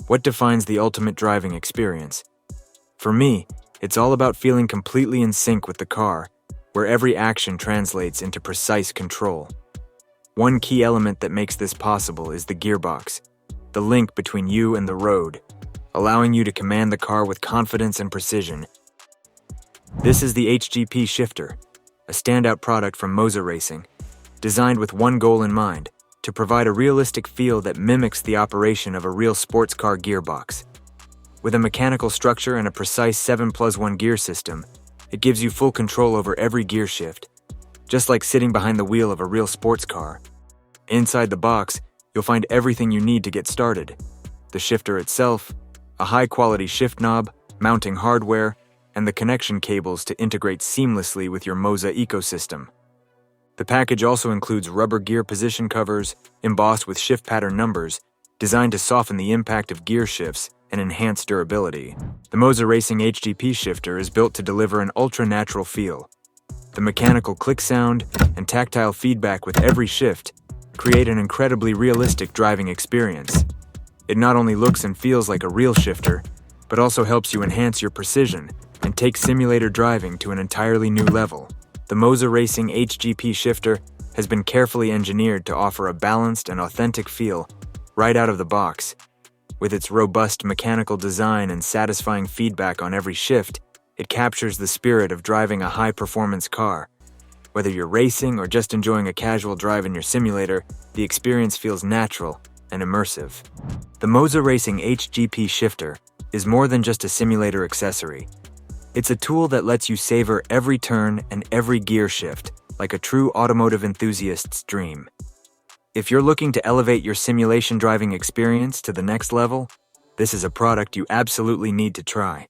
What defines the ultimate driving experience? For me, it's all about feeling completely in sync with the car, where every action translates into precise control. One key element that makes this possible is the gearbox, the link between you and the road, allowing you to command the car with confidence and precision. This is the HGP Shifter, a standout product from MOZA Racing, designed with one goal in mind: to provide a realistic feel that mimics the operation of a real sports car gearbox. With a mechanical structure and a precise 7+1 gear system, it gives you full control over every gear shift, just like sitting behind the wheel of a real sports car. Inside the box, you'll find everything you need to get started: the shifter itself, a high-quality shift knob, mounting hardware, and the connection cables to integrate seamlessly with your MOZA ecosystem. The package also includes rubber gear position covers, embossed with shift pattern numbers, designed to soften the impact of gear shifts and enhance durability. The MOZA Racing HGP Shifter is built to deliver an ultra-natural feel. The mechanical click sound and tactile feedback with every shift create an incredibly realistic driving experience. It not only looks and feels like a real shifter, but also helps you enhance your precision and take simulator driving to an entirely new level. The MOZA Racing HGP Shifter has been carefully engineered to offer a balanced and authentic feel right out of the box. With its robust mechanical design and satisfying feedback on every shift, it captures the spirit of driving a high-performance car. Whether you're racing or just enjoying a casual drive in your simulator, the experience feels natural and immersive. The MOZA Racing HGP Shifter is more than just a simulator accessory. It's a tool that lets you savor every turn and every gear shift, like a true automotive enthusiast's dream. If you're looking to elevate your simulation driving experience to the next level, this is a product you absolutely need to try.